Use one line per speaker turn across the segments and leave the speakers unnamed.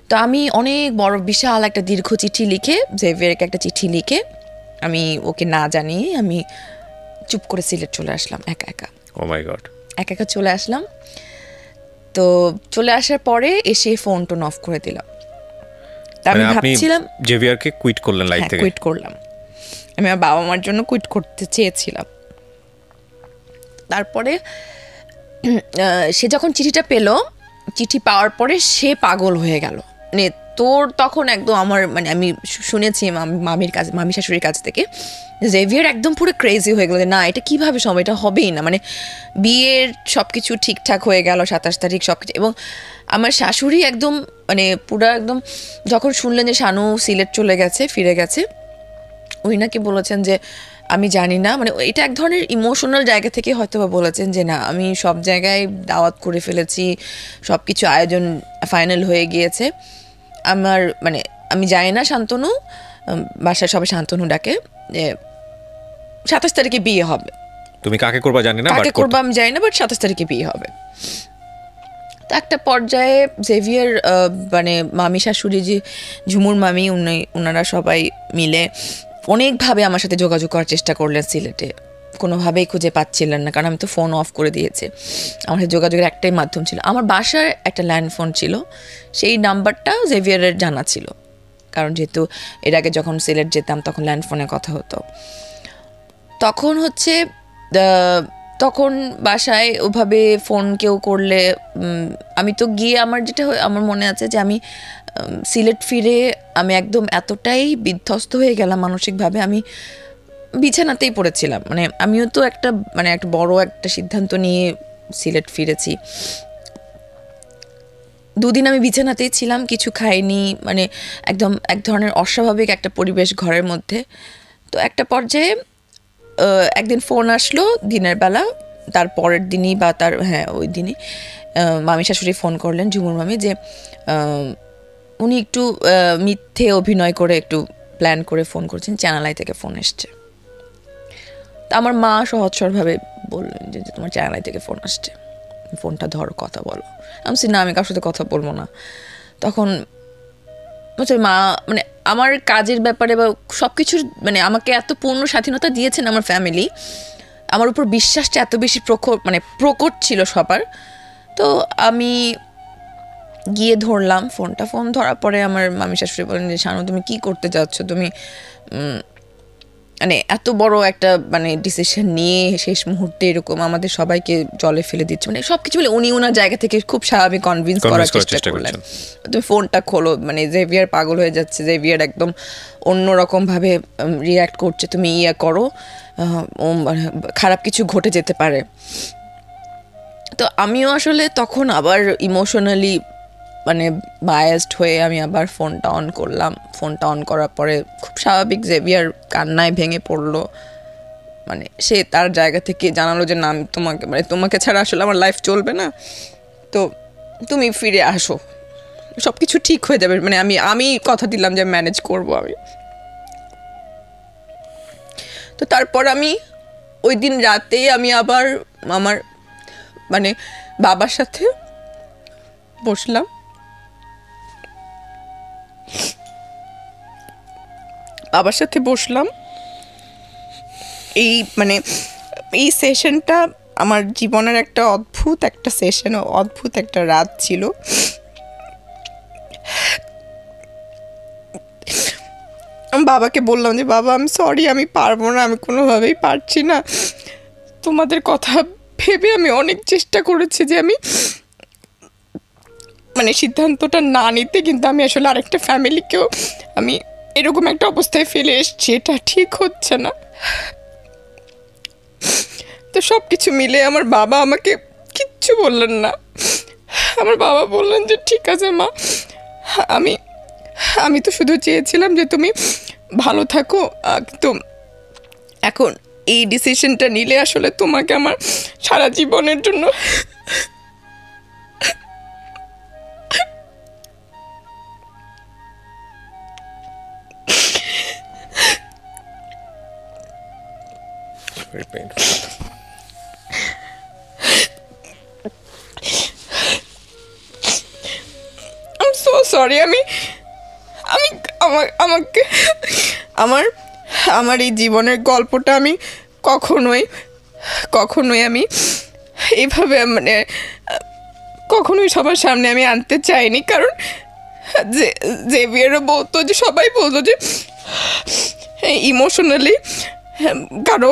তো আমি অনেক বড় বিশাল একটা দীর্ঘ চিঠি লিখে, জেভিয়ারকে একটা চিঠি লিখে আমি ওকে না জানিয়ে আমি চুপ করে সিলেট চলে আসলাম একা একা।
ও মাই গড।
একা একা চলে আসলাম। তো চলে আসার পরে এসে ফোন টোন অফ করে দিলাম। আমি ভাবছিলাম
জেভিয়ারকে কুইট করলেন লাইফ থেকে?
কুইট করলাম। আমি আমার বাবা মার জন্য কুইট করতে চেয়েছিলাম। তারপরে সে যখন চিঠিটা পেল, চিঠি পাওয়ার পরে সে পাগল হয়ে গেল। মানে তোর তখন একদম আমার মানে আমি শুনেছি মামি শাশুড়ির কাছ থেকে, জেভিয়ার একদম পুরো ক্রেজি হয়ে গেল যে না এটা কীভাবে সময়, এটা হবেই না। মানে বিয়ের সব কিছু ঠিকঠাক হয়ে গেল 27 তারিখ সব কিছু, এবং আমার শাশুড়ি একদম মানে পুরো একদম যখন শুনলেন যে শানু সিলেট চলে গেছে, ফিরে গেছে, উনি নাকি বলেছেন যে আমি জানি না, মানে এটা এক ধরনের ইমোশনাল জায়গা থেকে হয়তো বা বলেছেন যে না আমি সব জায়গায় দাওয়াত করে ফেলেছি, সব কিছু আয়োজন ফাইনাল হয়ে গিয়েছে, আমার মানে আমি জানি না। শান্তনু বাসায় সবাই শান্তনু ডাকে যে 27 তারিখে বিয়ে হবে,
তুমি কাকে করবা জানি না,
কাকে করবা আমি জানি না, বাট 27 তারিখে বিয়ে হবে। তো একটা পর্যায়ে জেভিয়ার মানে মামি শাশুড়ি যে ঝুমুর মামি ওনারা সবাই মিলে অনেকভাবে আমার সাথে যোগাযোগ করার চেষ্টা করলেন সিলেটে, কোনোভাবেই খুঁজে পাচ্ছিলেন না, কারণ আমি তো ফোন অফ করে দিয়েছি। আমার সাথে যোগাযোগের একটাই মাধ্যম ছিল, আমার বাসার একটা ল্যান্ড ফোন ছিল, সেই নাম্বারটা জেভিয়ারের জানা ছিল, কারণ যেহেতু এর আগে যখন সিলেট যেতাম তখন ল্যান্ড ফোনে কথা হতো। তখন হচ্ছে তখন বাসায় ওভাবে ফোন কেউ করলে আমি তো গিয়ে আমার মনে আছে যে আমি সিলেট ফিরে আমি একদম এতটাই বিধ্বস্ত হয়ে গেলাম মানসিকভাবে, আমি বিছানাতেই পড়েছিলাম। মানে আমিও তো একটা বড় একটা সিদ্ধান্ত নিয়ে সিলেট ফিরেছি। 2 দিন আমি বিছানাতেই ছিলাম, কিছু খাইনি, মানে একদম এক ধরনের অস্বাভাবিক একটা পরিবেশ ঘরের মধ্যে। তো একটা পর্যায়ে একদিন ফোন আসলো দিনের বেলা, তার পরের দিনই বা ওই দিনই মামি শাশুড়ি ফোন করলেন, ঝুমুর মামি, যে উনি একটু মিথ্যে অভিনয় করে একটু প্ল্যান করে ফোন করছেন, চ্যানেলাই থেকে ফোন এসছে। তা আমার মা সহজ সরলভাবে বললেন যে তোমার চ্যানেলাই থেকে ফোন আসছে, ফোনটা ধরো, কথা বলো। আমি না, আমি কারোর সাথে কথা বলবো না। তখন মা মানে আমার কাজের ব্যাপারে বা সব কিছুর মানে আমাকে এত পূর্ণ স্বাধীনতা দিয়েছেন আমার ফ্যামিলি, আমার উপর বিশ্বাসটা এত বেশি প্রকট ছিল সবার। তো আমি গিয়ে ধরলাম ফোনটা। ফোন ধরার পরে আমার মামি শাশুড়ি বলেন যে শানু তুমি কি করতে যাচ্ছ, তুমি মানে এত বড় একটা মানে ডিসিশন নিয়ে শেষ মুহূর্তে এরকম আমাদের সবাইকে জলে ফেলে দিচ্ছে, মানে সব কিছু বলে উনি ওনার জায়গা থেকে খুব স্বাভাবিক কনভিন্স করার চেষ্টা করলেন। তুমি ফোনটা খোলো, মানে জেভিয়ার পাগল হয়ে যাচ্ছে, জেভিয়ার একদম অন্যরকমভাবে রিয়্যাক্ট করছে, তুমি করো, খারাপ কিছু ঘটে যেতে পারে। তো আমিও আসলে তখন আবার ইমোশনালি মানে বায়াসড হয়ে আমি আবার ফোনটা অন করলাম। ফোনটা অন করার পরে খুব স্বাভাবিক জেভিয়ার কান্নায় ভেঙে পড়লো, মানে সে তার জায়গা থেকে জানালো যে না আমি তোমাকে ছাড়া আসলে আমার লাইফ চলবে না, তো তুমি ফিরে আসো, সব কিছু ঠিক হয়ে যাবে, মানে আমি কথা দিলাম যে ম্যানেজ করবো আমি। তো তারপর আমি ওই দিন রাতেই আমি আবার আমার মানে বাবার সাথে বসলাম, এই সেশনটা আমার জীবনের একটা অদ্ভুত একটা সেশন, অদ্ভুত একটা রাত ছিল। আমি বাবাকে বললাম যে বাবা আমি সরি, আমি পারবো না, আমি কোনোভাবেই পারছি না, তোমাদের কথা ভেবে আমি অনেক চেষ্টা করেছি যে আমি মানে সিদ্ধান্তটা না নিতে, কিন্তু আমি আসলে আরেকটা ফ্যামিলিকেও আমি এরকম একটা অবস্থায় ফেলে এসছি, এটা ঠিক হচ্ছে না। তো সব কিছু মিলে আমার বাবা আমাকে কিচ্ছু বললেন না। আমার বাবা বললেন যে ঠিক আছে মা, আমি তো শুধু চেয়েছিলাম যে তুমি ভালো থাকো, কিন্তু এখন এই ডিসিশনটা নিলে আসলে তোমাকে আমার সারা জীবনের জন্য
Very painful.
I'm so sorry. আমি আমি আমাকে আমার এই জীবনের গল্পটা আমি কখনোই আমি এইভাবে মানে কখনোই সবার সামনে আমি আনতে চাইনি, কারণ জেভিয়ারও বলতো যে, সবাই বলতো যে ইমোশনালি কারো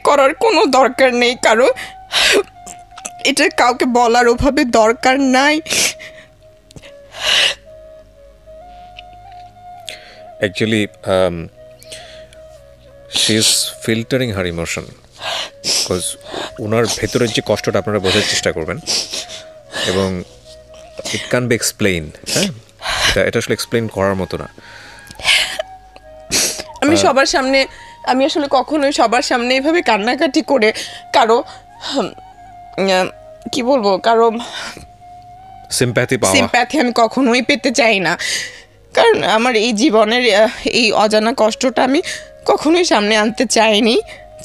করার কোনো দরকার নেই, কারো এটা কাউকে বলার ওভাবে দরকার নাই।
Actually, she is filtering her emotion because ওনার ভেতরের যে কষ্টটা আপনারা বোঝার চেষ্টা করবেন, এবং ইট ক্যান বি এক্সপ্লেইন। হ্যাঁ, এটা আসলে এক্সপ্লেইন করার মতো না।
আমি আসলে কখনোই সবার সামনে এইভাবে কান্নাকাটি করে কারো কি বলবো, কারো সিম্প্যাথি আমি কখনোই পেতে চাই না, কারণ আমার এই জীবনের এই অজানা কষ্টটা আমি কখনোই সামনে আনতে চাইনি,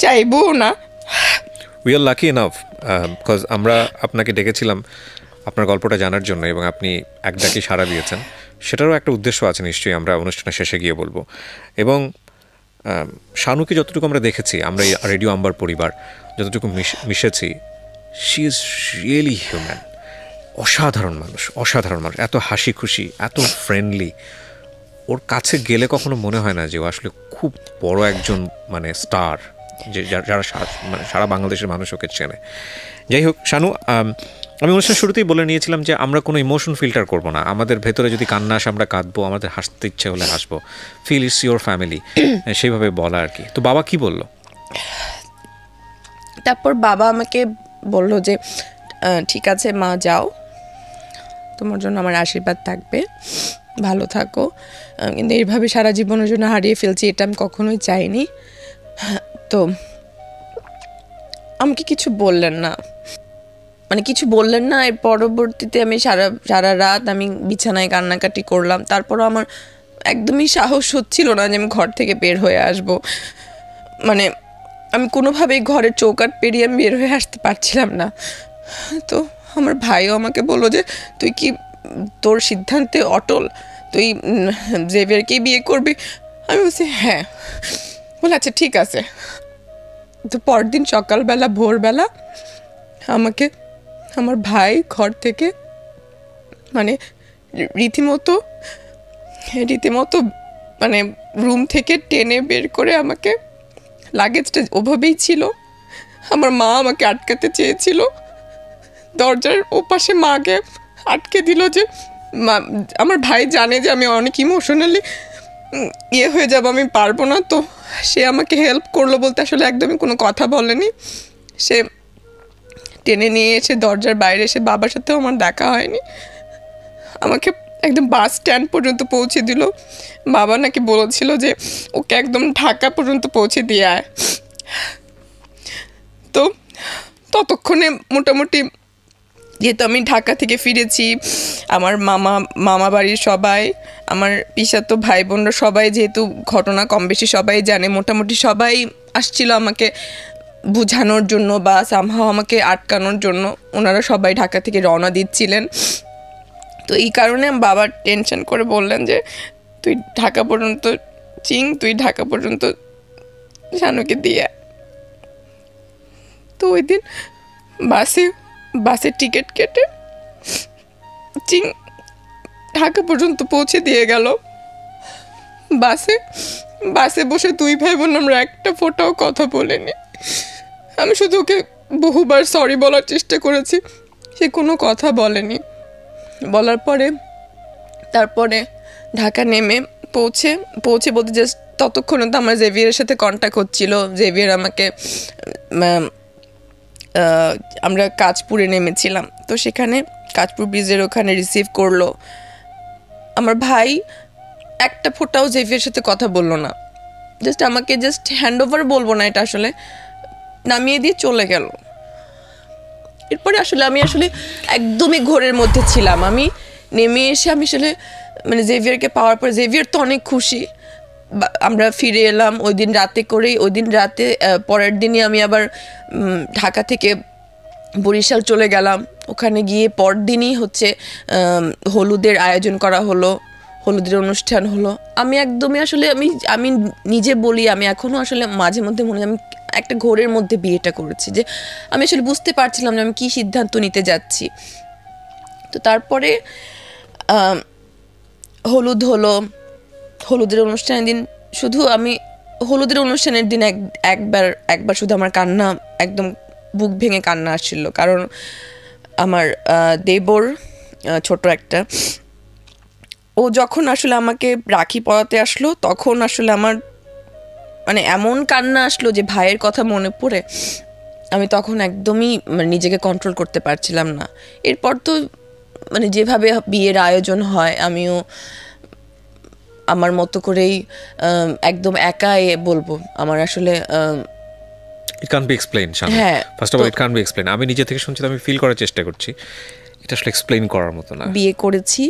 চাইবো না।
We are lucky enough because আমরা আপনাকে ডেকেছিলাম আপনার গল্পটা জানার জন্য, এবং আপনি এক ডাকে সাড়া দিয়েছেন। সেটারও একটা উদ্দেশ্য আছে নিশ্চয়ই, আমরা অনুষ্ঠানের শেষে গিয়ে বলবো। এবং শানুকে যতটুকু আমরা দেখেছি, আমরা এই রেডিও আম্বার পরিবার যতটুকু মিশেছি, শি ইজ রিয়েলি হিউম্যান। অসাধারণ মানুষ, এত হাসি খুশি, এত ফ্রেন্ডলি। ওর কাছে গেলে কখনো মনে হয় না যে ও আসলে খুব বড় একজন মানে স্টার, যে যারা মানে সারা বাংলাদেশের মানুষ ওকে চেনে। যাই হোক শানু, আমি অনুষ্ঠানের শুরুতেই বলে নিয়েছিলাম যে আমরা কোনো ইমোশন ফিল্টার করবো না। আমাদের ভেতরে যদি কান্না আসে আমরা কাঁদবো, আমাদের হাসতে ইচ্ছে হলে হাসবো। ফিল ইটস ইউর ফ্যামিলি, সেইভাবে বলা আর কি। তো বাবা কি বলল?
তারপর বাবা আমাকে বলল যে ঠিক আছে মা, যাও, তোমার জন্য আমার আশীর্বাদ থাকবে, ভালো থাকো। কিন্তু এইভাবে সারা জীবনের জন্য হারিয়ে ফেলছি, এটা আমি কখনোই চাইনি। তো আমাকে কিছু বললেন না, এর পরবর্তীতে আমি সারা রাত আমি বিছানায় কান্নাকাটি করলাম। তারপরও আমার একদমই সাহস হচ্ছিল না যে আমি ঘর থেকে বের হয়ে আসব। মানে আমি কোনোভাবেই ঘরের চৌকাঠ পেরিয়ে আমি বের হয়ে আসতে পারছিলাম না। তো আমার ভাইও আমাকে বললো যে, তুই কি তোর সিদ্ধান্তে অটল, তুই জেভিয়ারকেই বিয়ে করবি? আমি বলছি হ্যাঁ। বলে আচ্ছা ঠিক আছে। তো পরদিন সকালবেলা ভোরবেলা আমাকে আমার ভাই ঘর থেকে মানে রীতিমতো মানে রুম থেকে টেনে বের করে আমাকে, লাগেজটা ওভাবেই ছিল, আমার মা আমাকে আটকাতে চেয়েছিল, দরজার ওপাশে মাকে আটকে দিল যে আমার ভাই জানে যে আমি অনেক ইমোশনালি হয়ে যাব, আমি পারবো না। তো সে আমাকে হেল্প করলো বলতে আসলে একদমই কোনো কথা বলেনি। সে টেনে নিয়ে এসে দরজার বাইরে এসে, বাবার সাথেও আমার দেখা হয়নি, আমাকে একদম বাস স্ট্যান্ড পর্যন্ত পৌঁছে দিল। বাবা নাকি বলেছিল যে ওকে একদম ঢাকা পর্যন্ত পৌঁছে দিয়ে আয়। তো ততক্ষণে মোটামুটি, যেহেতু আমি ঢাকা থেকে ফিরেছি, আমার মামা বাড়ির সবাই, আমার পিসাতো ভাই বোনরা সবাই যেহেতু ঘটনা কম বেশি সবাই জানে, মোটামুটি সবাই আসছিল আমাকে বুঝানোর জন্য বা সামহাও আমাকে আটকানোর জন্য। ওনারা সবাই ঢাকা থেকে রওনা দিচ্ছিলেন। তো এই কারণে বাবা টেনশন করে বললেন যে তুই ঢাকা পর্যন্ত শানুকে দিয়ে। তো ওই দিন বাসে টিকিট কেটে ঢাকা পর্যন্ত পৌঁছে দিয়ে গেল। বাসে বসে দুই ভাই বোন আমরা একটা ফোঁটাও কথা বলিনি। আমি শুধু ওকে বহুবার সরি বলার চেষ্টা করেছি, সে কোনো কথা বলেনি। বলার পরে তারপরে ঢাকা নেমে পৌঁছে বলতে জাস্ট ততক্ষণে তো আমার জেভিয়ারের সাথে কন্ট্যাক্ট হচ্ছিল। জেভিয়ার আমাকে, আমরা কাঁচপুরে নেমেছিলাম, তো সেখানে কাঁচপুর ব্রিজের ওখানে রিসিভ করলো। আমার ভাই একটা ফোঁটাও জেভিয়ার সাথে কথা বললো না, আমাকে হ্যান্ড ওভার বলবো না, এটা আসলে নামিয়ে দিয়ে চলে গেল। এরপরে আমি একদমই ঘোরের মধ্যে ছিলাম। আমি নেমে এসে আমি মানে জেভিয়ারকে পাওয়ার পর, জেভিয়ার তো অনেক খুশি। আমরা ফিরে এলাম ওই দিন রাতে করেই। ওই দিন রাতে পরের দিনই আমি আবার ঢাকা থেকে বরিশাল চলে গেলাম। ওখানে গিয়ে পরদিনই হচ্ছে হলুদের আয়োজন করা হলো, হলুদের অনুষ্ঠান হলো। আমি একদমই আসলে আমি নিজে বলি, আমি এখনও আসলে মাঝে মধ্যে মনে হয় আমি একটা ঘোরের মধ্যে বিয়েটা করেছি, যে আমি আসলে বুঝতে পারছিলাম না আমি কী সিদ্ধান্ত নিতে যাচ্ছি। তো তারপরে হলুদ হলো, হলুদের অনুষ্ঠানের দিন শুধু আমি হলুদের অনুষ্ঠানের দিন একবার শুধু আমার কান্না, একদম বুক ভেঙে কান্না আসছিল। কারণ আমার দেবর ছোট একটা, ও যখন আসলে আমাকে রাখি পরাতে আসলো তখন আসলে আমার মানে এমন কান্না আসলো যে ভাইয়ের কথা মনে পড়ে আমি তখন একদমই নিজেকে কন্ট্রোল করতে পারছিলাম না। এরপর তো মানে যেভাবে বিয়ের আয়োজন হয় আমিও আমার মতো করেই একদম একাই বলবো আমার আসলে
ইট ক্যান বি এক্সপ্লেইন।
হ্যাঁ,
first of all it can be explain. আমি নিজে থেকে শুনছি, আমি ফিল করার চেষ্টা করছি, এটা আসলে এক্সপ্লেইন করার মতো না।
বিয়ে করেছি,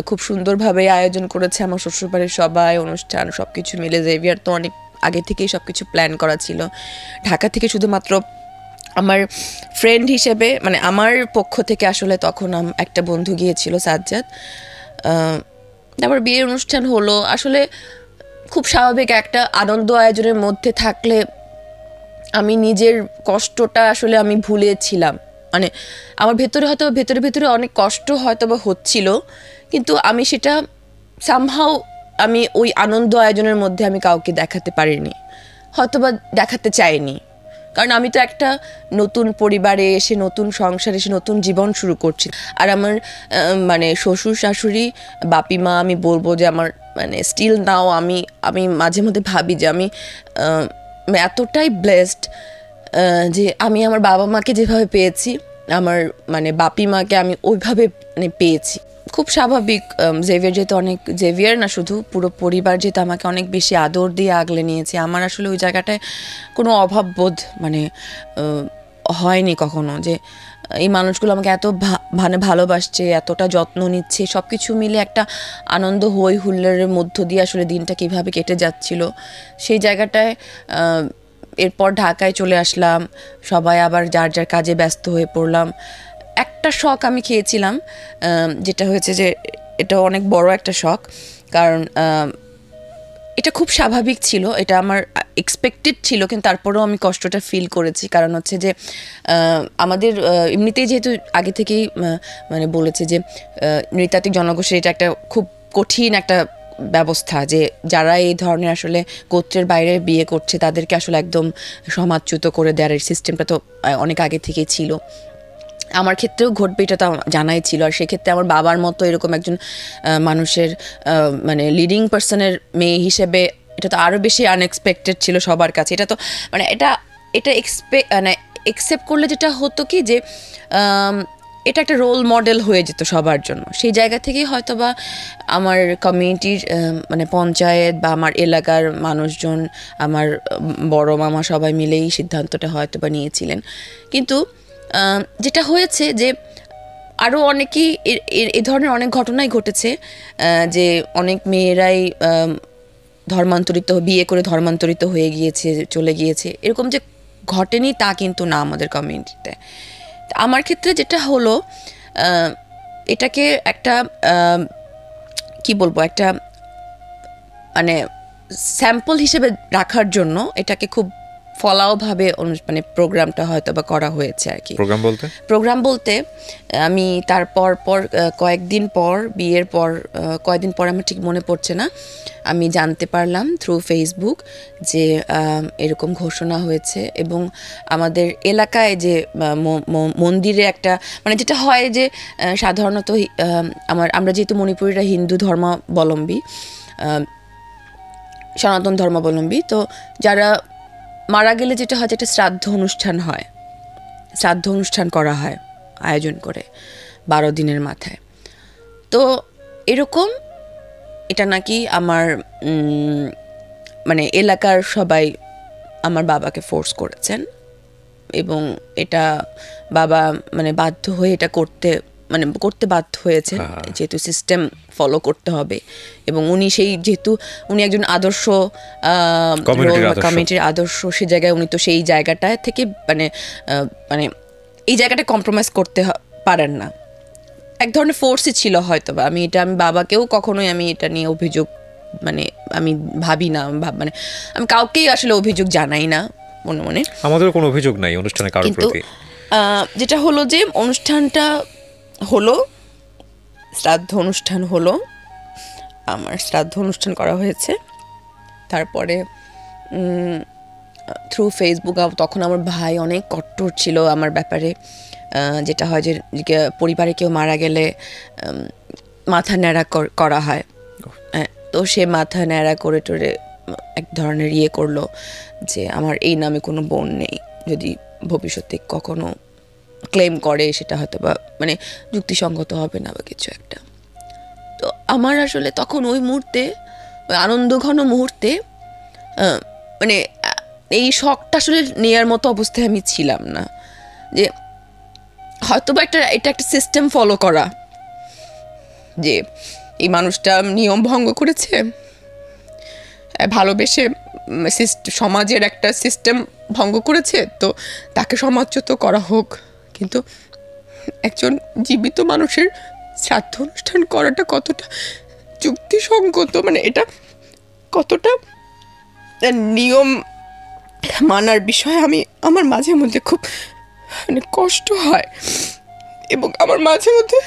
খুব সুন্দরভাবে আয়োজন করেছে আমার শ্বশুরবাড়ির সবাই, অনুষ্ঠান সব কিছু মিলে। জেভিয়ার তো অনেক আগে থেকেই সব কিছু প্ল্যান করা ছিল। ঢাকা থেকে শুধুমাত্র আমার ফ্রেন্ড হিসেবে মানে আমার পক্ষ থেকে আসলে তখন একটা বন্ধু গিয়েছিল, সাজ্জাদ। তারপর বিয়ের অনুষ্ঠান হলো। আসলে খুব স্বাভাবিক একটা আনন্দ আয়োজনের মধ্যে থাকলে আমি নিজের কষ্টটা আসলে আমি ভুলেছিলাম। মানে আমার ভেতরে হয়তো ভেতরে অনেক কষ্ট হয়তো বা হচ্ছিল, কিন্তু আমি সেটা সামহাও আমি ওই আনন্দ আয়োজনের মধ্যে আমি কাউকে দেখাতে পারিনি, হয়তো বা দেখাতে চাইনি। কারণ আমি তো একটা নতুন পরিবারে এসে, নতুন সংসারে এসে নতুন জীবন শুরু করছি। আর আমার মানে শ্বশুর শাশুড়ি বাপি মা, আমি বলবো যে আমার মানে স্টিল নাও আমি মাঝে মধ্যে ভাবি যে আমি এতটাই ব্লেসড যে আমি আমার বাবা মাকে যেভাবে পেয়েছি, আমার মানে বাপি মাকে আমি ওইভাবে মানে পেয়েছি। খুব স্বাভাবিক, জেভিয়ার যেহেতু অনেক, জেভিয়ার না শুধু পুরো পরিবার যেহেতু আমাকে অনেক বেশি আদর দিয়ে আগলে নিয়েছে, আমার আসলে ওই জায়গাটায় কোনো অভাববোধ মানে হয়নি কখনো, যে এই মানুষগুলো আমাকে এত মানে ভালোবাসছে, এতটা যত্ন নিচ্ছে। সব কিছু মিলে একটা আনন্দ হই হুল্লোড়ের মধ্য দিয়ে আসলে দিনটা কীভাবে কেটে যাচ্ছিল সেই জায়গাটায়। এরপর ঢাকায় চলে আসলাম, সবাই আবার যার যার কাজে ব্যস্ত হয়ে পড়লাম। একটা শখ আমি খেয়েছিলাম, যেটা হয়েছে যে এটা অনেক বড় একটা শখ, কারণ এটা খুব স্বাভাবিক ছিল, এটা আমার এক্সপেক্টেড ছিল, কিন্তু তারপরেও আমি কষ্টটা ফিল করেছি। কারণ হচ্ছে যে আমাদের এমনিতেই যেহেতু আগে থেকেই মানে বলেছে যে নৃতাত্ত্বিক জনগোষ্ঠীর এটা একটা খুব কঠিন একটা ব্যবস্থা, যে যারা এই ধরনের আসলে গোত্রের বাইরে বিয়ে করছে তাদেরকে আসলে একদম সমাজচ্যুত করে দেওয়ার এই সিস্টেমটা তো অনেক আগে থেকেই ছিল। আমার ক্ষেত্রেও ঘটবে এটা তো জানাই ছিল। আর সেক্ষেত্রে আমার বাবার মতো এরকম একজন মানুষের মানে লিডিং পার্সনের মেয়ে হিসেবে এটা তো আরও বেশি আনএক্সপেক্টেড ছিল সবার কাছে। এটা তো মানে এটা মানে একসেপ্ট করলে যেটা হতো কি যে এটা একটা রোল মডেল হয়ে যেত সবার জন্য। সেই জায়গা থেকেই হয়তো বা আমার কমিউনিটির মানে পঞ্চায়েত বা আমার এলাকার মানুষজন, আমার বড় মামা সবাই মিলেই সিদ্ধান্তটা হয়তো বা নিয়েছিলেন। কিন্তু যেটা হয়েছে যে আরও অনেকেই এ ধরনের অনেক ঘটনাই ঘটেছে, যে অনেক মেয়েরাই ধর্মান্তরিত, বিয়ে করে ধর্মান্তরিত হয়ে গিয়েছে, চলে গিয়েছে। এরকম যে ঘটেনি তা কিন্তু না আমাদের কমিউনিটিতে। আমার ক্ষেত্রে যেটা হলো, এটাকে একটা কি বলবো, একটা মানে স্যাম্পল হিসেবে রাখার জন্য এটাকে খুব ফলাওভাবে মানে প্রোগ্রামটা হয়তো বা করা হয়েছে আর কি। প্রোগ্রাম বলতে আমি তারপর কয়েকদিন পর, বিয়ের পর কয়েকদিন পর, আমার ঠিক মনে পড়ছে না, আমি জানতে পারলাম থ্রু ফেসবুক যে এরকম ঘোষণা হয়েছে। এবং আমাদের এলাকায় যে মন্দিরে একটা মানে যেটা হয় যে সাধারণত আমরা যেহেতু মণিপুরিরা হিন্দু ধর্মাবলম্বী, সনাতন ধর্মাবলম্বী, তো যারা মারা গেলে যেটা হয়, যেটা শ্রাদ্ধ অনুষ্ঠান করা হয় আয়োজন করে 12 দিনের মাথায়। তো এরকম এটা নাকি আমার মানে এলাকার সবাই আমার বাবাকে ফোর্স করেছেন, এবং এটা বাবা মানে বাধ্য হয়ে এটা করতে বাধ্য হয়েছে, যেহেতু সিস্টেম ফলো করতে হবে। এবং যেহেতু উনি একজন আদর্শ কমিউনিটির আদর্শ, সে জায়গায় উনি তো সেই জায়গাটা থেকে মানে এই জায়গাটা কম্প্রোমাইজ করতে পারেন না, এক ধরনের ফোর্সই ছিল হয়তো বা। আমি বাবাকেও কখনোই আমি এটা নিয়ে অভিযোগ মানে আমি ভাবি না, মানে আমি কাউকেই আসলে অভিযোগ জানাই না মনে মনে।
আমাদের কোনো অভিযোগ নাই অনুষ্ঠানে কারোর প্রতি।
যেটা হলো যে অনুষ্ঠানটা হলো, শ্রাদ্ধ অনুষ্ঠান হলো, আমার শ্রাদ্ধ অনুষ্ঠান করা হয়েছে। তারপরে থ্রু ফেসবুক, তখন আমার ভাই অনেক কট্টর ছিল আমার ব্যাপারে। যেটা হয় যে পরিবারে কেউ মারা গেলে মাথা ন্যাড়া করা হয়, তো সে মাথা ন্যাড়া করে টোরে এক ধরনের করলো যে আমার এই নামে কোনো বোন নেই, যদি ভবিষ্যতে কখনো ক্লেম করে সেটা হয়তো বা মানে যুক্তিসঙ্গত হবে না বা কিছু একটা। তো আমার আসলে তখন ওই মুহূর্তে, ওই আনন্দঘন মুহূর্তে মানে এই শখটা আসলে নেওয়ার মতো অবস্থায় আমি ছিলাম না, যে হয়তো বা এটা একটা সিস্টেম ফলো করা, যে এই মানুষটা নিয়ম ভঙ্গ করেছে, ভালোবেসে সমাজের একটা সিস্টেম ভঙ্গ করেছে, তো তাকে সমাজচ্যুত করা হোক। কিন্তু একজন জীবিত মানুষের শ্রাদ্ধ অনুষ্ঠান করাটা কতটা যুক্তিসঙ্গত, মানে এটা কতটা নিয়ম মানার বিষয়, আমার মাঝে মধ্যে খুব মানে কষ্ট হয়। এবং আমার মাঝে মধ্যে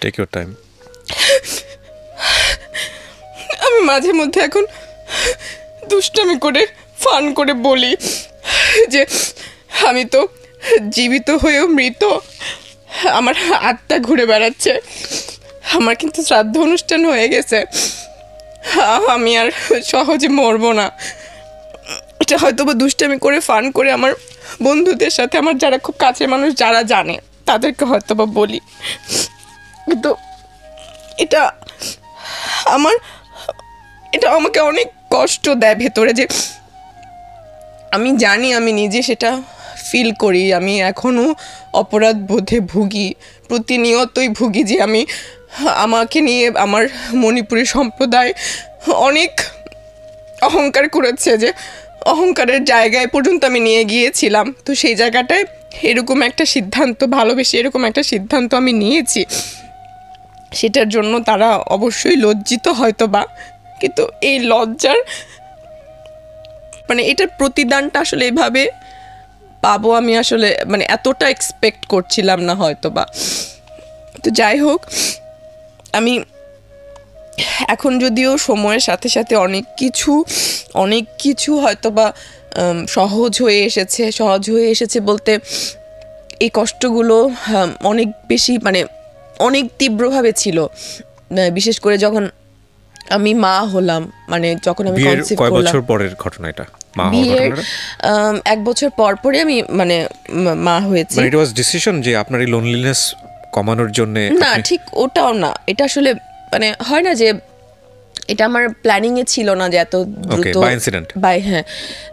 টেক ইউর টাইম।
আমি মাঝে মধ্যে এখন দুষ্টামি করে ফান করে বলি যে আমি তো জীবিত হয়েও মৃত, আমার আত্মা ঘুরে বেড়াচ্ছে, আমার কিন্তু শ্রাদ্ধ অনুষ্ঠান হয়ে গেছে, আমি আর সহজে মরবো না। এটা হয়তো বা দুষ্টামি করে ফান করে আমার বন্ধুদের সাথে, আমার যারা খুব কাছের মানুষ যারা জানে তাদেরকে হয়তো বা বলি। কিন্তু এটা আমাকে অনেক কষ্ট দেয় ভেতরে, যে আমি জানি, আমি নিজে সেটা ফিল করি, আমি এখনও অপরাধ বোধে ভুগি, প্রতিনিয়তই ভুগি, যে আমাকে নিয়ে আমার মণিপুরী সম্প্রদায় অনেক অহংকার করেছে, যে অহংকারের জায়গায় পর্যন্ত আমি নিয়ে গিয়েছিলাম। তো সেই জায়গাটায় এরকম একটা সিদ্ধান্ত, ভালোবেসে এরকম একটা সিদ্ধান্ত আমি নিয়েছি, সেটার জন্য তারা অবশ্যই লজ্জিত হয়তো বা। কিন্তু এই লজ্জার মানে এটার প্রতিদানটা আসলে এভাবে পাবো আমি আসলে মানে এতটা এক্সপেক্ট করছিলাম না হয়তো বা। তো যাই হোক, আমি এখন যদিও সময়ের সাথে সাথে অনেক কিছু হয়তো বা সহজ হয়ে এসেছে বলতে এই কষ্টগুলো অনেক বেশি মানে অনেক তীব্রভাবে ছিল, বিশেষ করে যখন আমি মা হলাম, মানে যখন আমি কনসিভ করলাম।
কয় বছর পরের ঘটনা এটা?
বিয়ের 1 বছর পরে আমি মানে মা হয়েছি।
মানে ইট ওয়াজ ডিসিশন যে আপনার এই লোনলিনেস কমানোর জন্য?
না, ঠিক ওটাও না। এটা আসলে মানে হয় না যে এটা আমার প্ল্যানিং এ ছিল না যে এত দ্রুত
বাই ইনসিডেন্ট।
হ্যাঁ,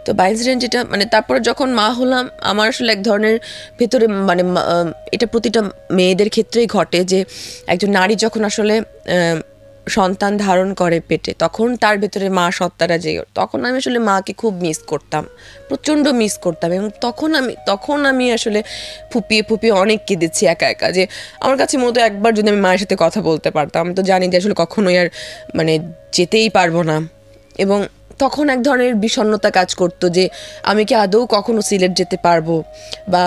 তো বাই ইনসিডেন্ট যেটা মানে তারপরে যখন মা হলাম, আমার আসলে এক ধরনের ভেতরে মানে এটা প্রতিটা মেয়েদের ক্ষেত্রেই ঘটে, যে একজন নারী যখন আসলে সন্তান ধারণ করে পেটে, তখন তার ভেতরে মা সত্তাটা জেগে, তখন আমি আসলে মাকে খুব মিস করতাম, প্রচণ্ড মিস করতাম। এবং তখন আমি আসলে ফুপিয়ে অনেক কেঁদেছি একা, যে আমার কাছে মতো একবার যদি আমি মায়ের সাথে কথা বলতে পারতাম। আমি তো জানি যে আসলে কখনোই আর মানে যেতেই পারবো না। এবং তখন এক ধরনের বিষণ্ণতা কাজ করতো, যে আমি কি আদৌ কখনো সিলেট যেতে পারবো, বা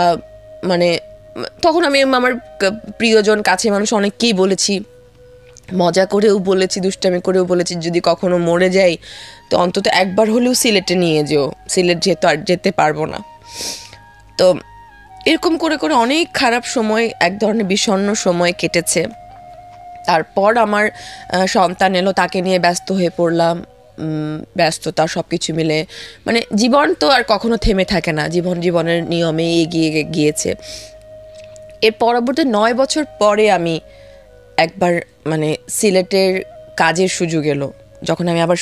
মানে তখন আমি আমার প্রিয়জন কাছের মানুষ অনেককেই বলেছি, মজা করেও বলেছি, দুষ্টামি করেও বলেছি, যদি কখনো মরে যাই তো অন্তত একবার হলেও সিলেটে নিয়ে যেও, সিলেট যেহেতু আর যেতে পারবো না। তো এরকম করে অনেক খারাপ সময়, এক ধরনের বিষণ্ণ সময় কেটেছে। তারপর আমার সন্তান এলো, তাকে নিয়ে ব্যস্ত হয়ে পড়লাম, ব্যস্ততা সব কিছু মিলে মানে জীবন তো আর কখনো থেমে থাকে না, জীবনের নিয়মে এগিয়ে গিয়েছে। এর পরবর্তী 9 বছর পরে আমি একবার মানে সিলেটের কাজের সুযোগ এলো, যখন আমি আবার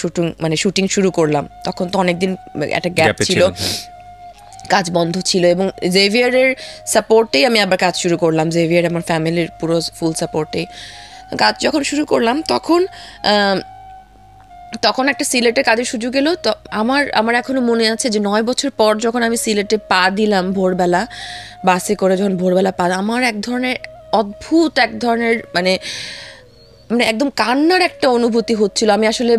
শুটিং শুরু করলাম, তখন তো অনেকদিন একটা গ্যাপ ছিল, কাজ বন্ধ ছিল, এবং জেভিয়ারের সাপোর্টেই আমি আবার কাজ শুরু করলাম। জেভিয়ার আমার ফ্যামিলির পুরো ফুল সাপোর্টে কাজ যখন শুরু করলাম, তখন একটা সিলেটে কাজের সুযোগ এলো। তো আমার এখনো মনে আছে যে 9 বছর পর যখন আমি সিলেটে পা দিলাম, ভোরবেলা বাসে করে যখন ভোরবেলা আমার এক ধরনের অদ্ভুত এক ধরনের মানে একদম কান্নার একটা অনুভূতি হচ্ছিল। আমি আসলে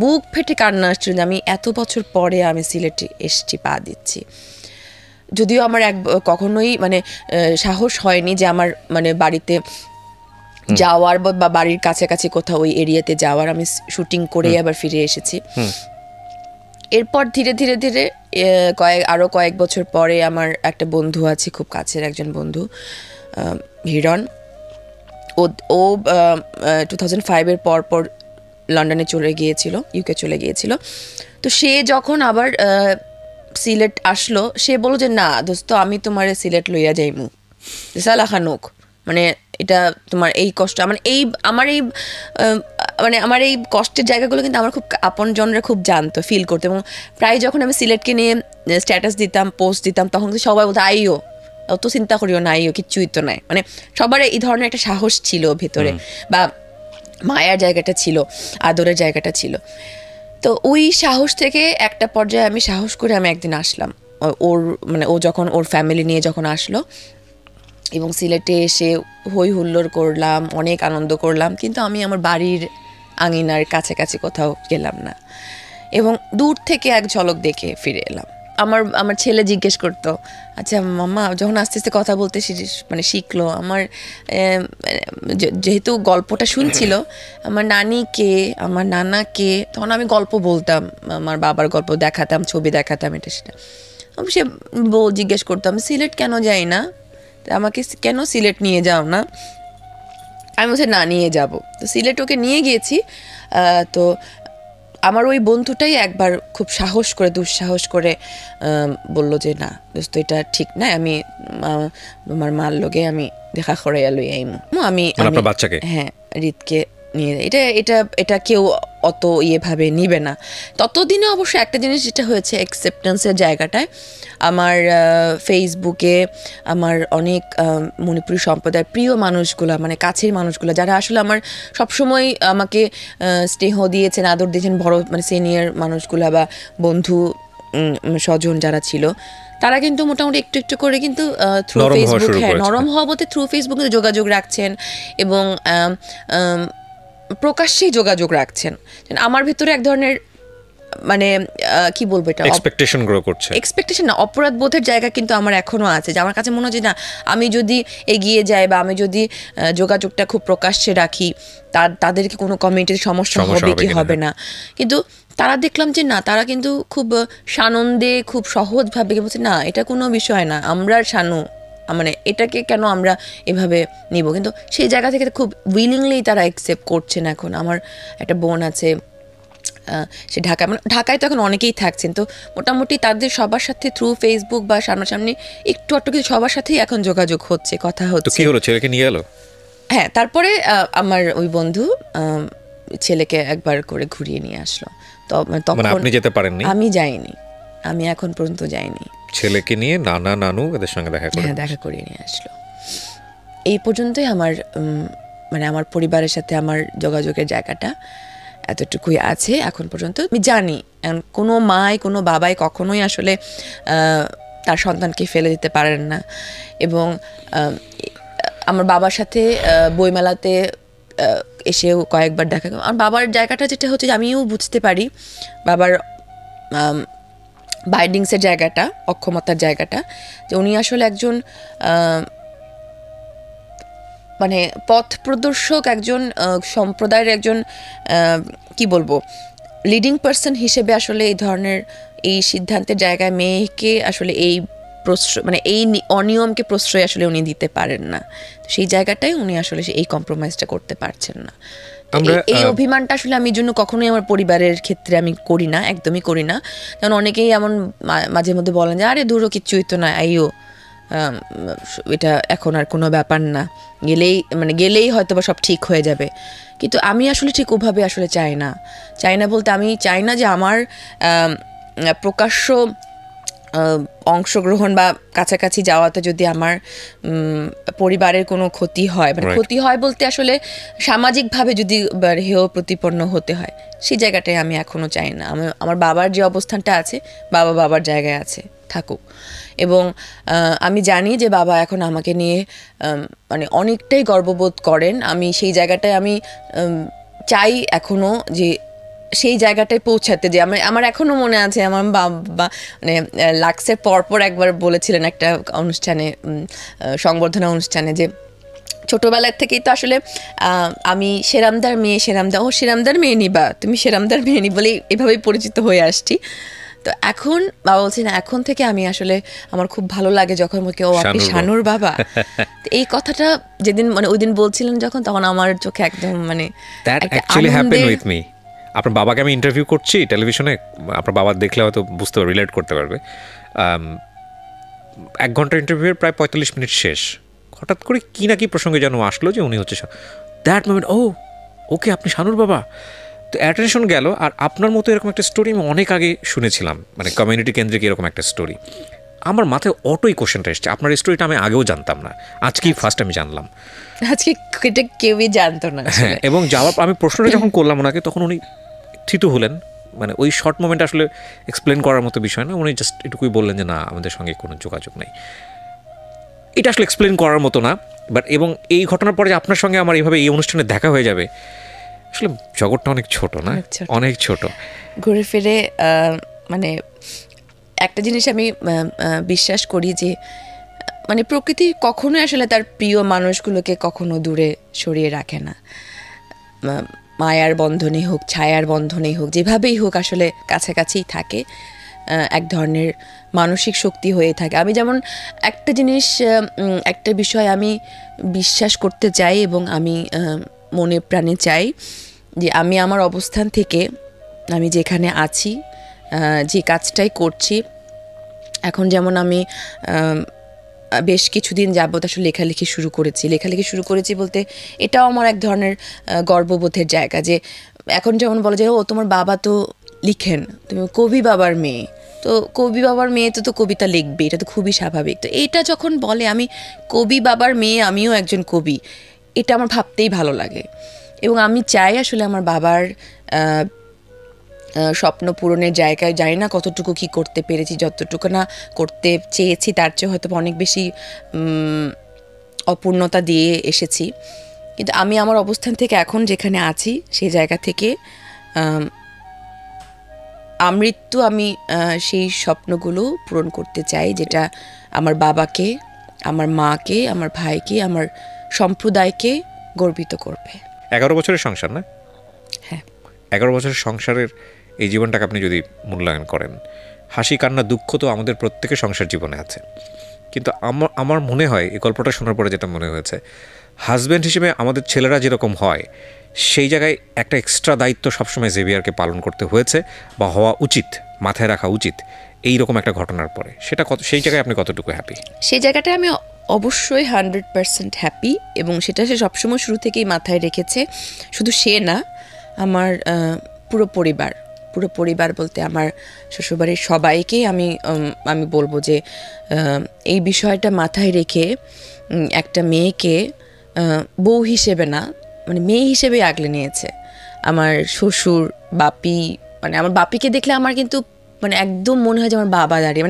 বুক ফেটে কান্না আসছিল যে আমি এত বছর পরে আমি সিলেটে এসছি, পা দিচ্ছি। যদিও আমার কখনোই সাহস হয়নি যে আমার বাড়িতে যাওয়ার বা বাড়ির কাছাকাছি কোথাও ওই এরিয়াতে যাওয়ার। আমি শুটিং করেই আবার ফিরে এসেছি। এরপর ধীরে ধীরে ধীরে আরও কয়েক বছর পরে আমার একটা বন্ধু আছে, খুব কাছের একজন বন্ধু, হিরণ। ও 2005-এর পর লন্ডনে চলে গিয়েছিল, ইউকে চলে গিয়েছিল। তো সে যখন আবার সিলেট আসলো, সে বলল যে না দোস্ত, আমি তোমার সিলেট লইয়া যাইমু, সালাখানুক, এটা তোমার এই কষ্ট, আমার এই কষ্টের জায়গাগুলো কিন্তু আমার খুব আপনজনরা খুব জানতো, ফিল করতো। এবং প্রায় যখন আমি সিলেটকে নিয়ে স্ট্যাটাস দিতাম, পোস্ট দিতাম, তখন সবাই বলতো আইও, অত চিন্তা করিও না, আইও, কিচ্ছুই তো নাই। সবার এই ধরনের একটা সাহস ছিল ভেতরে, বা মায়ার জায়গাটা ছিল, আদরের জায়গাটা ছিল। তো ওই সাহস থেকে একটা পর্যায়ে আমি সাহস করে আমি একদিন আসলাম, ও যখন ওর ফ্যামিলি নিয়ে যখন আসলো, এবং সিলেটে এসে হই হুল্লোড় করলাম, অনেক আনন্দ করলাম, কিন্তু আমি আমার বাড়ির আঙিনার কাছাকাছি কোথাও গেলাম না, এবং দূর থেকে এক ঝলক দেখে ফিরে এলাম। আমার ছেলে জিজ্ঞেস করতো, আচ্ছা মাম্মা, যখন আস্তে আস্তে কথা বলতে শিখলো, আমার যেহেতু গল্পটা শুনছিল, আমার নানি কে, আমার নানা কে, তখন আমি গল্প বলতাম, আমার বাবার গল্প দেখাতাম, ছবি দেখাতাম, এটা সেটা। সে জিজ্ঞেস করতাম সিলেট কেন যাই না, আমাকে কেন সিলেট নিয়ে যাও না? আমি বলছি না, নিয়ে যাব। তো সিলেট ওকে নিয়ে গিয়েছি। তো আমার ওই বন্ধুটাই একবার খুব দুঃসাহস করে বলল যে না দোস্ত, এটা ঠিক না, আমি আমার মার লগে আমি দেখা করে লই আইমু। আমি
বাচ্চাকে,
হ্যাঁ, রিতকে নিয়ে, এটা কেউ অত ভাবে নিবে না। ততদিনে অবশ্য একটা জিনিস যেটা হয়েছে, অ্যাকসেপ্টেন্সের জায়গাটায় আমার ফেসবুকে আমার অনেক মণিপুরি সম্প্রদায়ের প্রিয় মানুষগুলো, কাছের মানুষগুলো, যারা আসলে আমার সবসময় আমাকে স্নেহ দিয়েছেন, আদর দিয়েছেন, বড় সিনিয়র মানুষগুলো বা বন্ধু স্বজন যারা ছিল, তারা কিন্তু মোটামুটি একটু একটু করে কিন্তু থ্রু ফেসবুক, নরম হওয়া বলতে থ্রু ফেসবুকে যোগাযোগ রাখছেন, এবং প্রকাশ্যেই যোগাযোগ রাখছেন। আমার ভেতরে এক ধরনের কি বলবো, এটা
এক্সপেকটেশন গ্রো করছে,
এক্সপেকটেশন না, অপরাধ বোধের জায়গা কিন্তু আমার এখনো আছে, যে আমার কাছে মনে হয় যে না, আমি যদি এগিয়ে যাই বা আমি যদি যোগাযোগটা খুব প্রকাশ্যে রাখি, তাদেরকে কোনো কমিউনিটির সমস্যা হবে কি হবে না। কিন্তু তারা দেখলাম যে না, তারা কিন্তু খুব সানন্দে, খুব সহজভাবে বলছে না, এটা কোনো বিষয় না, আমরা শানু, এটাকে কেন আমরা এভাবে নিব। কিন্তু সেই জায়গা থেকে খুব উইলিংলি তারা অ্যাকসেপ্ট করছেন। এখন আমার একটা বোন আছে, সে ঢাকায় তো এখন অনেকেই থাকছেন, তো মোটামুটি তাদের সবার সাথে থ্রু ফেসবুক বা সামনাসামনি একটু কিছু সবার সাথেই এখন যোগাযোগ হচ্ছে, কথা হচ্ছে।
কি হলো, ছেলেকে নিয়ে এলো?
হ্যাঁ, তারপরে আমার ওই বন্ধু ছেলেকে একবার করে ঘুরিয়ে নিয়ে আসলো। তখন
আপনি যেতে পারেননি?
আমি যাইনি, আমি এখন পর্যন্ত যাইনি।
ছেলেকে নিয়ে নানা নানু এদের সঙ্গে দেখা
করিয়ে নিয়ে আসলো। এই পর্যন্তই আমার আমার পরিবারের সাথে আমার যোগাযোগের জায়গাটা এতটুকুই আছে এখন পর্যন্ত। আমি জানি কোনো মাই, কোনো বাবাই কখনোই আসলে তার সন্তানকে ফেলে দিতে পারেন না। এবং আমার বাবার সাথে বইমেলাতে এসেও কয়েকবার দেখা, আমার বাবার জায়গাটা যেটা হচ্ছে, আমিও বুঝতে পারি বাবার বাইন্ডিংসের জায়গাটা, অক্ষমতার জায়গাটা, যে উনি আসলে একজন পথ প্রদর্শক, একজন সম্প্রদায়ের একজন কি বলবো লিডিং পার্সন হিসেবে আসলে এই ধরনের এই সিদ্ধান্তের জায়গায় মেয়েকে আসলে এই প্রশ্রয়, এই অনিয়মকে প্রশ্রয় আসলে উনি দিতে পারেন না। সেই জায়গাটাই উনি আসলে এই কম্প্রোমাইজটা করতে পারছেন না। এই অভিমানটা আসলে আমি জন্য কখনোই আমার পরিবারের ক্ষেত্রে আমি করি না, একদমই করি না। যেমন অনেকেই এমন মাঝে মধ্যে বলেন যে আরে দূরও কিচ্ছুই তো না, আইও, এটা এখন আর কোনো ব্যাপার না, গেলেই হয়তো বা সব ঠিক হয়ে যাবে। কিন্তু আমি আসলে ঠিক ওভাবে আসলে চাই না বলতে আমি চাই না যে আমার প্রকাশ্য অংশগ্রহণ বা কাছাকাছি যাওয়াতে যদি আমার পরিবারের কোনো ক্ষতি হয়, ক্ষতি হয় বলতে আসলে সামাজিকভাবে যদি হেয় প্রতিপন্ন হতে হয়, সেই জায়গাটায় আমি এখনও চাই না। আমার বাবার যে অবস্থানটা আছে, বাবার জায়গায় আছে, থাকুক। এবং আমি জানি যে বাবা এখন আমাকে নিয়ে অনেকটাই গর্ববোধ করেন। আমি সেই জায়গাটায় আমি চাই এখনও যে সেই জায়গাটায় পৌঁছাতে, যে আমার এখনও মনে আছে আমার বাবা লাক্সের পরপর একবার বলেছিলেন একটা অনুষ্ঠানে, সংবর্ধনা অনুষ্ঠানে, যে ছোটোবেলার থেকেই তো আসলে আমি সেরামদার মেয়ে নিবা, তুমি সেরামদার মেয়ে নি বলেই এভাবেই পরিচিত হয়ে আসছি। তো এখন বাবা বলছি না, এখন থেকে আমি আসলে আমার খুব ভালো লাগে যখন আপনি শানুর বাবা। এই কথাটা যেদিন ওই দিন বলছিলেন যখন, তখন আমার চোখে একদম
আপনার বাবাকে আমি ইন্টারভিউ করছি টেলিভিশনে, আপনার বাবা দেখলে হয়তো বুঝতে পারবে, রিলেট করতে পারবে। 1 ঘন্টার ইন্টারভিউয়ের প্রায় 45 মিনিট শেষ, হঠাৎ করে কি না কি প্রসঙ্গে যেন আসলো যে উনি হচ্ছে দ্যাট মোমেন্ট, ওকে আপনি শানুর বাবা। তো অ্যাটেনশন গেল। আর আপনার মতো এরকম একটা স্টোরি আমি অনেক আগে শুনেছিলাম, কমিউনিটি কেন্দ্রিক এরকম একটা স্টোরি। আমার মাথায় অটোই কোশ্চেনটা এসছে, আপনার স্টোরিটা আমি আগেও জানতাম না, আজকেই ফার্স্ট আমি জানলাম।
আজকে এটা কেউই জানতো না।
হ্যাঁ, এবং আমি প্রশ্নটা যখন করলাম ওনাকে, তখন উনি থিতু হলেন। ওই শর্ট মোমেন্ট আসলে এক্সপ্লেন করার মতো বিষয় না, উনি জাস্ট এটুকুই বললেন যে না, আমাদের সঙ্গে কোনো যোগাযোগ নেই। এটা আসলে এক্সপ্লেন করার মতো না। বাট এবং এই ঘটনার পরে যে আপনার সঙ্গে আমার এইভাবে এই অনুষ্ঠানে দেখা হয়ে যাবে, আসলে জগৎটা অনেক ছোট না, অনেক ছোট।
ঘুরে ফিরে একটা জিনিস আমি বিশ্বাস করি যে প্রকৃতি কখনোই আসলে তার প্রিয় মানুষগুলোকে কখনো দূরে সরিয়ে রাখে না। মায়ার বন্ধনে হোক, ছায়ার বন্ধনেই হোক, যেভাবেই হোক আসলে কাছাকাছিই থাকে, এক ধরনের মানসিক শক্তি হয়ে থাকে। আমি যেমন একটা জিনিস, একটা বিষয় আমি বিশ্বাস করতে চাই এবং আমি মনে প্রাণে চাই যে আমি আমার অবস্থান থেকে, আমি যেখানে আছি, যে কাজটাই করছি এখন, যেমন আমি বেশ কিছুদিন যাবত আসলে লেখালেখি শুরু করেছি বলতে এটাও আমার এক ধরনের গর্ববোধের জায়গা। যে এখন যেমন বলা যায়, তোমার বাবা তো লিখেন, তুমি কবি বাবার মেয়ে, তো কবি বাবার মেয়ে তো কবিতা লিখবে, এটা তো খুবই স্বাভাবিক। তো এটা যখন বলে আমি কবি বাবার মেয়ে, আমিও একজন কবি, এটা আমার ভাবতেই ভালো লাগে। এবং আমি চাই আসলে আমার বাবার স্বপ্ন পূরণের জায়গায়, জানি না কতটুকু কি করতে পেরেছি, যতটুকু না করতে চেয়েছি তার চেয়ে হয়তো অনেক বেশি অপূর্ণতা দিয়ে এসেছি। কিন্তু আমি আমার অবস্থান থেকে এখন যেখানে আছি, সেই জায়গা থেকে আমৃত্যু আমি সেই স্বপ্নগুলো পূরণ করতে চাই, যেটা আমার বাবাকে, আমার মাকে, আমার ভাইকে, আমার সম্প্রদায়কে গর্বিত করবে।
11 বছরের সংসার না?
হ্যাঁ,
11 বছরের সংসারের এই জীবনটাকে আপনি যদি মূল্যায়ন করেন, হাসি কান্না দুঃখ তো আমাদের প্রত্যেকের সংসার জীবনে আছে। কিন্তু আমার মনে হয় এই গল্পটা শোনার পরে যেটা মনে হয়েছে, হাজব্যান্ড হিসেবে আমাদের ছেলেরা যেরকম হয়, সেই জায়গায় একটা এক্সট্রা দায়িত্ব সবসময় জেভিয়ারকে পালন করতে হয়েছে বা হওয়া উচিত, মাথায় রাখা উচিত এইরকম একটা ঘটনার পরে। সেই জায়গায় আপনি কতটুকু হ্যাপি?
সেই জায়গাটায় আমি অবশ্যই 100% হ্যাপি, এবং সেটা সে সবসময় শুরু থেকেই মাথায় রেখেছে। শুধু সে না, আমার পুরো পরিবার বলতে আমার শ্বশুরবাড়ির সবাইকেই আমি বলবো যে এই বিষয়টা মাথায় রেখে একটা মেয়েকে বউ হিসেবে না, মেয়ে হিসেবে আগলে নিয়েছে। আমার শ্বশুর, বাপি, আমার বাপিকে দেখলে আমার কিন্তু একদম মনে হয় যে আমার বাবা দাঁড়িয়ে,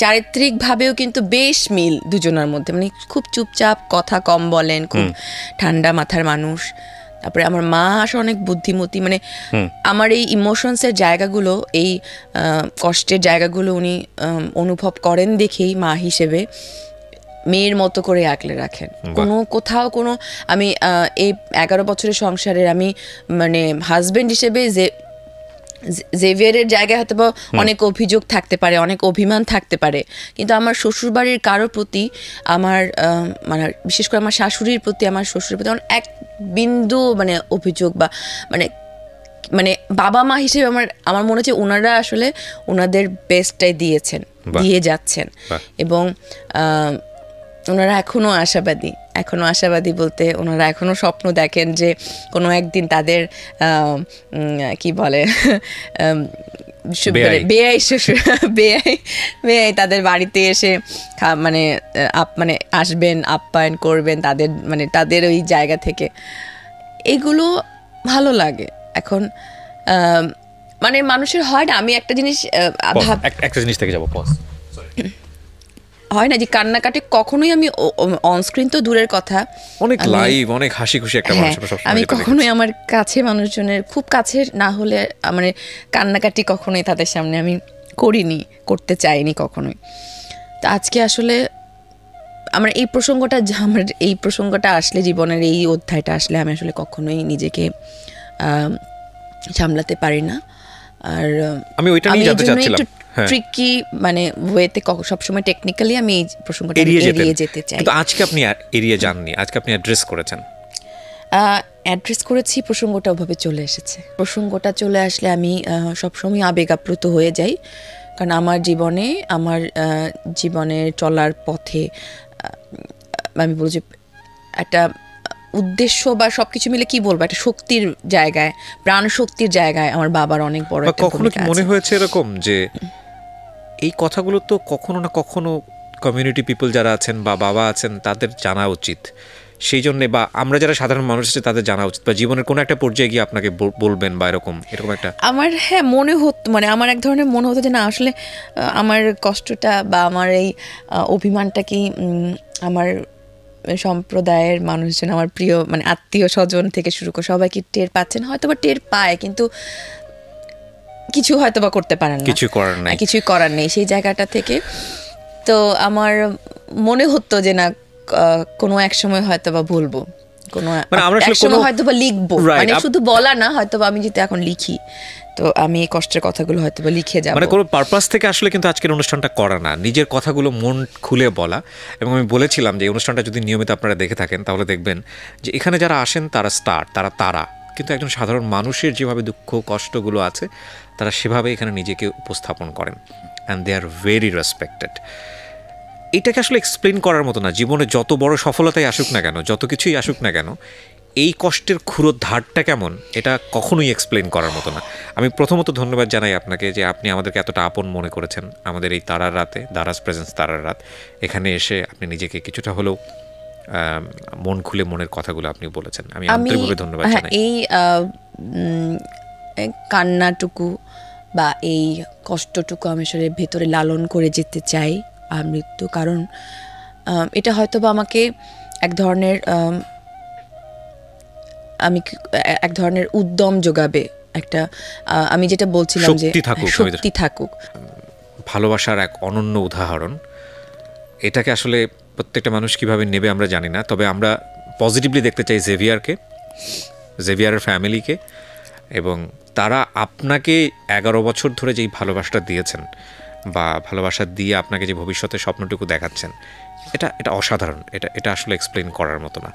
চারিত্রিকভাবেও কিন্তু বেশ মিল দুজনের মধ্যে, খুব চুপচাপ, কথা কম বলেন, খুব ঠান্ডা মাথার মানুষ। তারপরে আমার মা আসলে অনেক বুদ্ধিমতী, আমার এই ইমোশনসের জায়গাগুলো, এই কষ্টের জায়গাগুলো উনি অনুভব করেন দেখেই মা হিসেবে মেয়ের মতো করে আগলে রাখেন। কোথাও আমি এই 11 বছরের সংসারের আমি হাজবেন্ড হিসেবে যে জেভিয়ারের জায়গায় হয়তো বা অনেক অভিযোগ থাকতে পারে, অনেক অভিমান থাকতে পারে, কিন্তু আমার শ্বশুরবাড়ির কারোর প্রতি, আমার বিশেষ করে আমার শাশুড়ির প্রতি, আমার শ্বশুরের প্রতি এক বিন্দু অভিযোগ বা মানে বাবা মা হিসেবে আমার মনে হচ্ছে ওনারা আসলে ওনাদের বেস্টটাই দিয়ে যাচ্ছেন এবং ওনারা এখনও আশাবাদী বলতে ওনারা এখনও স্বপ্ন দেখেন যে কোনো একদিন তাদের কি বলে বেয়াই তাদের বাড়িতে এসে মানে আসবেন, আপ্যায়ন করবেন তাদের ওই জায়গা থেকে। এগুলো ভালো লাগে। এখন মানে মানুষের হয় না, আমি একটা জিনিস
থেকে যাবো,
হয় না যে কান্নাকাটি কখনোই আমি অনস্ক্রিন তো দূরের কথা,
অনেক লাইভ অনেক হাসি খুশি একটা মানুষ
আমি কখনোই আমার কাছে মানুষজনের খুব কাছের না হলে মানে কান্নাকাটি কখনোই তাদের সামনে আমি করতে চাইনি কখনোই। তো আজকে আসলে আমার এই প্রসঙ্গটা আসলে, জীবনের এই অধ্যায়টা আসলে আমি আসলে কখনোই নিজেকে সামলাতে পারি না। আর
আমি ওইটা নিয়ে জানতে চাচ্ছিলাম,
ট্রিকি মানে ওয়েতে সবসময় টেকনিক্যালি আমি এই প্রসঙ্গটা এড়িয়ে যেতে চাই।
কিন্তু আজকে আপনি এড়িয়ে যাননি, আজকে আপনি অ্যাড্রেস করেছেন।
অ্যাড্রেস করেছি, প্রসঙ্গটা ওভাবে চলে এসেছে। প্রসঙ্গটা চলে আসলে আমি সবসময় আবেগাপ্লুত হয়ে যাই, কারণ আমার জীবনের চলার পথে আমি বলছি যে একটা উদ্দেশ্য বা সবকিছু মিলে কি বলবো, একটা শক্তির জায়গায়, প্রাণ শক্তির জায়গায় আমার বাবার অনেক বড় একটা ভূমিকা আছে।
কখনো কি মনে হয়েছে এরকম যে এই কথাগুলো তো কখনো না কখনো কমিউনিটি পিপল যারা আছেন বা বাবা আছেন তাদের জানা উচিত, সেই জন্য বা আমরা যারা সাধারণ মানুষ আছে তাদের জানা উচিত, বা জীবনের কোনো একটা পর্যায়ে গিয়ে আপনাকে বলবেন বা এরকম একটা
আমার মনে হতো, মানে আমার এক ধরনের মনে হতো যে না আসলে আমার কষ্টটা বা আমার এই অভিমানটা কি আমার সম্প্রদায়ের মানুষজন, আমার প্রিয় মানে আত্মীয় স্বজন থেকে শুরু করে সবাই কি টের পাচ্ছেন, হয়তো বা টের পায় কিন্তু কিছু হয়তো বা করতে পারেন না, কিছুই করার নেই সেই জায়গাটা থেকে। তো আমার মনে হতো যে না কোনো এক সময় হয়তো বা বলবো, কোনো এক সময় হয়তো বা লিখবো, মানে শুধু বলা না, হয়তো বা আমি যেটা এখন লিখি তো আমি এই কষ্টের কথাগুলো হয়তো বা লিখে যাবো,
মানে কোনো পারপাস থেকে আসলে কিন্তু আজকের অনুষ্ঠানটা করা না, নিজের কথাগুলো মন খুলে বলা। এবং আমি বলেছিলাম যে এই অনুষ্ঠানটা যদি নিয়মিত আপনারা দেখে থাকেন তাহলে দেখবেন যে এখানে যারা আসেন তারা স্টার, তারা কিন্তু একজন সাধারণ মানুষের যেভাবে দুঃখ কষ্টগুলো আছে তারা সেভাবে এখানে নিজেকে উপস্থাপন করেন, and they are very respected. এটাকে আসলে এক্সপ্লেন করার মতো না, জীবনে যত বড় সফলতাই আসুক না কেন, যত কিছুই আসুক না কেন, এই কষ্টের ক্ষুরোর ধারটা কেমন এটা কখনোই এক্সপ্লেন করার মতো না। আমি প্রথমত ধন্যবাদ জানাই আপনাকে যে আপনি আমাদেরকে এতটা আপন মনে করেছেন আমাদের এই তারার রাতে, দারাজ প্রেজেন্স তারার রাত, এখানে এসে আপনি নিজেকে কিছুটা হলেও মন খুলে মনের কথাগুলো আপনি বলেছেন, আমি আন্তরিকভাবে ধন্যবাদ জানাই।
এই কান্নাটুকু বা এই কষ্টটুকু আমি আসলে ভেতরে লালন করে যেতে চাই মৃত্যু, কারণ এটা হয়তো বা আমাকে এক ধরনের উদ্যম যোগাবে, একটা আমি যেটা বলছিলাম যে শক্তি থাকুক।
ভালোবাসার এক অনন্য উদাহরণ, এটাকে আসলে প্রত্যেকটা মানুষ কিভাবে নেবে আমরা জানি না, তবে আমরা পজিটিভলি দেখতে চাই জেভিয়ারের ফ্যামিলিকে, এবং তারা আপনাকে 11 বছর ধরে যেই ভালোবাসাটা দিয়েছেন বা ভালোবাসা দিয়ে আপনাকে যে ভবিষ্যতে স্বপ্নটুকু দেখাচ্ছেন, এটা অসাধারণ, এটা আসলে এক্সপ্লেন করার মতো না।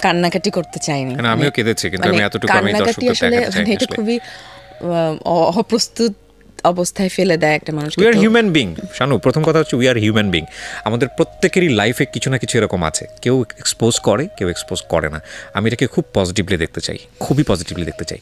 কান্নাকাটি করতে চাইনি,
আমিও কেঁদেছি, কিন্তু আমি এতটুকু আমি দর্শকদের দেখাতে চাই না,
এটা খুবই অপ্রস্তুত অবস্থায় ফেলে দেয় একটা মানুষকে।
উই আর হিউম্যান বিং শানু, প্রথম কথা হচ্ছে উই আর হিউম্যান বিং। আমাদের প্রত্যেকেরই লাইফে কিছু না কিছু এরকম আছে, কেউ এক্সপোজ করে কেউ এক্সপোজ করে না। আমি এটাকে খুব পজিটিভলি দেখতে চাই, খুবই পজিটিভলি দেখতে চাই।